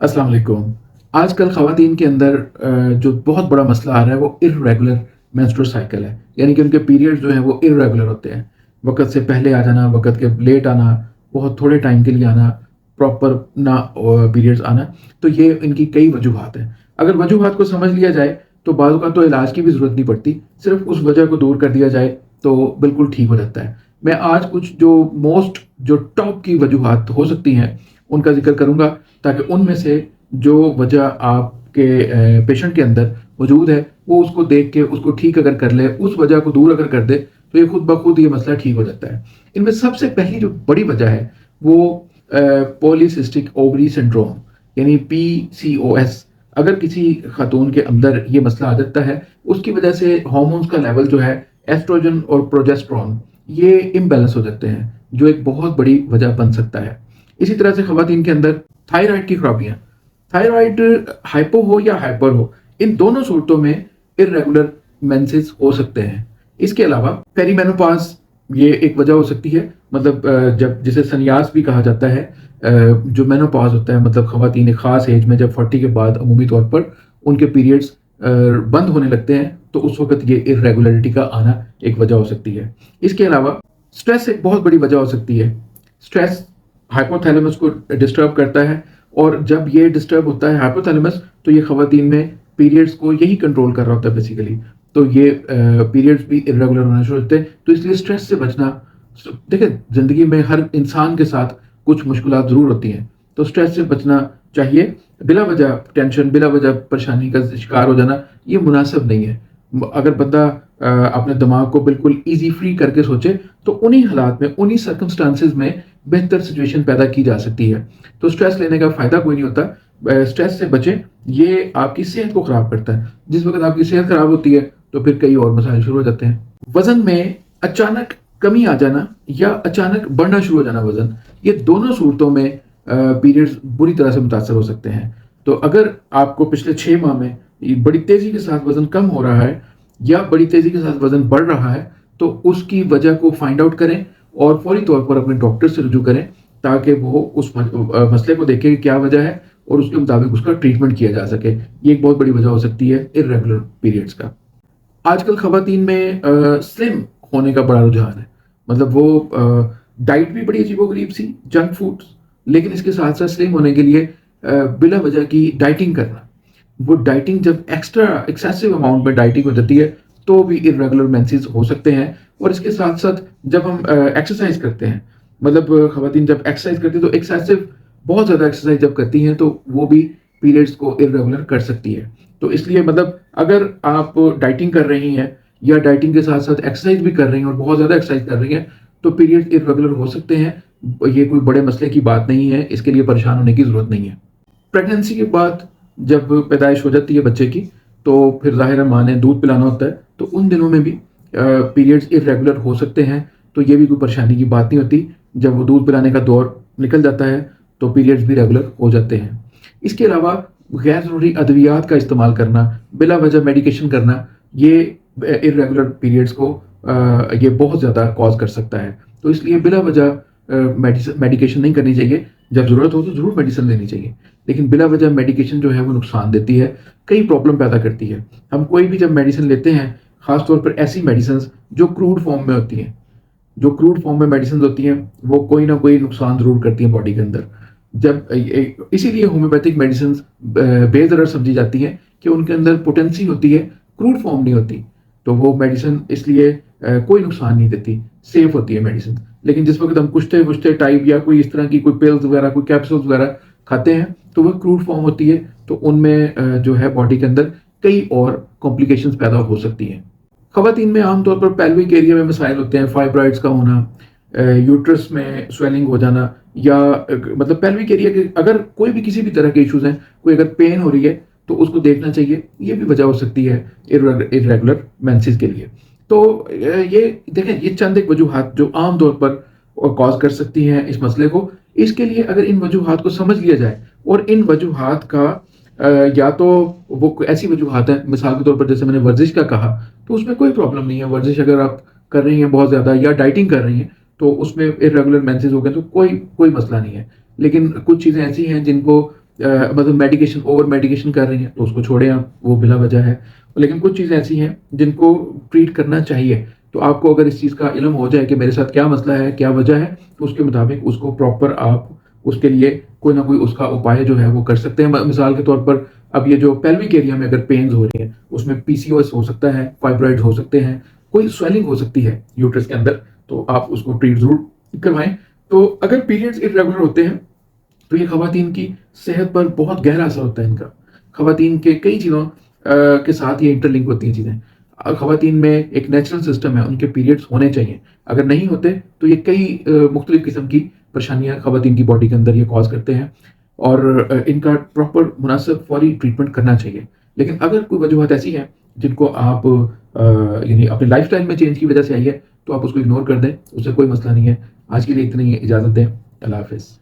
अस्सलाम वालेकुम। आजकल ख़वातीन के अंदर जो बहुत बड़ा मसला आ रहा है वो इर्रेगुलर मेंस्ट्रुअल साइकिल है। यानी कि उनके पीरियड्स जो हैं वो इर्रेगुलर होते हैं। वक़्त से पहले आ जाना, वक़्त के लेट आना, बहुत थोड़े टाइम के लिए आना, प्रॉपर ना पीरियड्स आना। तो ये इनकी कई वजूहात हैं। अगर वजूहात को समझ लिया जाए तो बाज़ औक़ात तो इलाज की भी ज़रूरत नहीं पड़ती। सिर्फ़ उस वजह को दूर कर दिया जाए तो बिल्कुल ठीक हो जाता है। मैं आज कुछ जो टॉप की वजूहात हो सकती हैं उनका ज़िक्र करूँगा ताकि उनमें से जो वजह आपके पेशेंट के अंदर मौजूद है, वो उसको देख के उसको ठीक अगर कर ले, उस वजह को दूर अगर कर दे, तो ये खुद ब खुद ये मसला ठीक हो जाता है। इनमें सबसे पहली जो बड़ी वजह है, वो पॉलीसिस्टिक ओवरी सिंड्रोम यानी पीसीओएस। अगर किसी खातून के अंदर ये मसला आ जाता है, उसकी वजह से हार्मोन्स का लेवल जो है, एस्ट्रोजन और प्रोजेस्टेरोन, ये इम्बैलेंस हो जाते हैं, जो एक बहुत बड़ी वजह बन सकता है। इसी तरह से खवातीन के अंदर थायराइड की खराबियाँ, थायराइड हाइपो हो या हाइपर हो, इन दोनों सूरतों में इर्रेगुलर मेंसेस हो सकते हैं। इसके अलावा पेरीमेनोपॉज़ ये एक वजह हो सकती है। मतलब जब जिसे संन्यास भी कहा जाता है, जो मेनोपॉज़ होता है, मतलब खवातीन एक ख़ास एज में जब 40 के बाद अमूमी तौर पर उनके पीरियड्स बंद होने लगते हैं, तो उस वक़्त ये इर्रेगुलरिटी का आना एक वजह हो सकती है। इसके अलावा स्ट्रेस एक बहुत बड़ी वजह हो सकती है। स्ट्रेस हाइपोथैलेमस को डिस्टर्ब करता है, और जब ये डिस्टर्ब होता है हाइपोथैलेमस, तो ये खवातीन में पीरियड्स को यही कंट्रोल कर रहा होता है बेसिकली। तो ये पीरियड्स भी इर्रेगुलर होना शुरू होते हैं। तो इसलिए स्ट्रेस से बचना, देखिए ज़िंदगी में हर इंसान के साथ कुछ मुश्किलात ज़रूर होती हैं, तो स्ट्रेस से बचना चाहिए। बिला वजह टेंशन, बिला वजह परेशानी का शिकार हो जाना, ये मुनासिब नहीं है। अगर बंदा अपने दिमाग को बिल्कुल ईज़ी फ्री करके सोचे, तो उन्हीं हालात में, उन्हीं सर्कमस्टांसेस में बेहतर सिचुएशन पैदा की जा सकती है। तो स्ट्रेस लेने का फ़ायदा कोई नहीं होता। स्ट्रेस से बचें, ये आपकी सेहत को ख़राब करता है। जिस वक़्त आपकी सेहत ख़राब होती है, तो फिर कई और मसाइल शुरू हो जाते हैं। वज़न में अचानक कमी आ जाना या अचानक बढ़ना शुरू हो जाना वज़न, ये दोनों सूरतों में पीरियड्स बुरी तरह से मुतासर हो सकते हैं। तो अगर आपको पिछले 6 माह में ये बड़ी तेज़ी के साथ वज़न कम हो रहा है या बड़ी तेज़ी के साथ वज़न बढ़ रहा है, तो उसकी वजह को फाइंड आउट करें और फौरी तौर पर अपने डॉक्टर से रुजू करें, ताकि वो उस मसले को देखें कि क्या वजह है और उसके मुताबिक उसका ट्रीटमेंट किया जा सके। ये एक बहुत बड़ी वजह हो सकती है इर्रेगुलर पीरियड्स का। आजकल खवातीन में स्लिम होने का बड़ा रुझान है। मतलब वो डाइट भी बड़ी अजीबो-गरीब सी, जंक फूड्स, लेकिन इसके साथ-साथ स्लिम होने के लिए बिला वजह की डाइटिंग करना। वो डाइटिंग जब एक्सेसिव अमाउंट में डाइटिंग हो जाती है, तो भी इर्रेगुलर मेंसेस हो सकते हैं। और इसके साथ-साथ जब हम एक्सरसाइज़ करते हैं, मतलब खवातीन जब एक्सरसाइज़ करती हैं, तो एक्सेसिव बहुत ज़्यादा एक्सरसाइज़ जब करती हैं, तो वो भी पीरियड्स को इर्रेगुलर कर सकती है। तो इसलिए मतलब अगर आप डाइटिंग कर रही हैं या डाइटिंग के साथ-साथ एक्सरसाइज़ भी कर रही हैं और बहुत ज़्यादा एक्सरसाइज़ कर रही हैं, तो पीरियड्स इर्रेगुलर हो सकते हैं। ये कोई बड़े मसले की बात नहीं है, इसके लिए परेशान होने की ज़रूरत नहीं है। प्रेगनेंसी के बाद जब पैदाइश हो जाती है बच्चे की, तो फिर ज़ाहिर है माँ ने दूध पिलाना होता है, तो उन दिनों में भी पीरियड्स इर्रेगुलर हो सकते हैं। तो ये भी कोई परेशानी की बात नहीं होती। जब वो दूध पिलाने का दौर निकल जाता है, तो पीरियड्स भी रेगुलर हो जाते हैं। इसके अलावा गैर ज़रूरी अद्वियात का इस्तेमाल करना, बिला वजह मेडिकेशन करना, ये इर्रेगुलर पीरियड्स को ये बहुत ज़्यादा कॉज़ कर सकता है। तो इसलिए बिला वजह मेडिकेशन नहीं करनी चाहिए। जब ज़रूरत हो तो ज़रूर मेडिसिन लेनी चाहिए, लेकिन बिला वजह मेडिकेशन जो है वो नुकसान देती है, कई प्रॉब्लम पैदा करती है। हम कोई भी जब मेडिसिन लेते हैं, ख़ास तौर पर ऐसी मेडिसिन्स जो क्रूड फॉर्म में होती हैं, जो क्रूड फॉर्म में मेडिसिन होती हैं, वो कोई ना कोई नुकसान ज़रूर करती हैं बॉडी के अंदर। जब इसीलिए होम्योपैथिक मेडिसिन बेज़रर समझी जाती हैं कि उनके अंदर पोटेंसी होती है, क्रूड फॉर्म नहीं होती। तो वो मेडिसिन इसलिए कोई नुकसान नहीं देती, सेफ होती है मेडिसिन। लेकिन जिस वक्त हम कुश्ते-वुश्ते टाइप या कोई इस तरह की कोई पिल्स वगैरह, कोई कैप्सूल्स वगैरह खाते हैं, तो वो क्रूड फॉर्म होती है। तो उनमें जो है बॉडी के अंदर कई और कॉम्प्लिकेशंस पैदा हो सकती हैं। खवातीन में आमतौर पर पेल्विक एरिया में मसाइल होते हैं, फाइब्रॉइड्स का होना, यूट्रस में स्वेलिंग हो जाना, या मतलब पेल्विक एरिया के अगर कोई भी किसी भी तरह के इश्यूज हैं, कोई अगर पेन हो रही है, तो उसको देखना चाहिए। ये भी वजह हो सकती है इर्रेगुलर मेंसेस के लिए। तो ये देखें, ये चंद एक वजूहात जो आम तौर पर कॉज कर सकती हैं इस मसले को। इसके लिए अगर इन वजूहात को समझ लिया जाए और इन वजूहात का या तो वो ऐसी वजूहात हैं, मिसाल के तौर पर जैसे मैंने वर्जिश का कहा, तो उसमें कोई प्रॉब्लम नहीं है। वर्जिश अगर आप कर रही हैं बहुत ज़्यादा या डाइटिंग कर रही हैं, तो उसमें इर्रेगुलर मेंसेस हो गए तो कोई कोई मसला नहीं है। लेकिन कुछ चीज़ें ऐसी हैं जिनको मतलब मेडिकेशन ओवर मेडिकेशन कर रही हैं तो उसको छोड़ें आप, वो बिला वजह है। लेकिन कुछ चीज़ें ऐसी हैं जिनको ट्रीट करना चाहिए। तो आपको अगर इस चीज़ का इल्म हो जाए कि मेरे साथ क्या मसला है, क्या वजह है, तो उसके मुताबिक उसको प्रॉपर आप उसके लिए कोई ना कोई उसका उपाय जो है वो कर सकते हैं। मिसाल के तौर पर अब ये जो पेल्विक एरिया में अगर पेन्स हो रही हैं, उसमें पीसीओएस हो सकता है, फाइब्रॉइड्स हो सकते हैं, कोई स्वेलिंग हो सकती है यूट्रस के अंदर, तो आप उसको ट्रीट ज़रूर करवाएँ। तो अगर पीरियड्स इर्रेगुलर होते हैं तो ये ख़वातीन की सेहत पर बहुत गहरा असर होता है इनका। ख़वातीन के कई चीज़ों के साथ ये इंटरलिंक होती हैं चीज़ें। ख़वातीन में एक नेचुरल सिस्टम है, उनके पीरियड्स होने चाहिए। अगर नहीं होते तो ये कई मुख्तलिफ़ किस्म की परेशानियाँ ख़वातीन की बॉडी के अंदर ये कॉज़ करते हैं और इनका प्रॉपर मुनासिब फ़ौरी ट्रीटमेंट करना चाहिए। लेकिन अगर कोई वजूहत ऐसी हैं जिनको आप यानी अपने लाइफ़स्टाइल में चेंज की वज़ह से आई है, तो आप उसको इग्नोर कर दें, उससे कोई मसला नहीं है। आज के लिए इतना ही, इजाज़त दें। अल्लाह हाफ़िज़।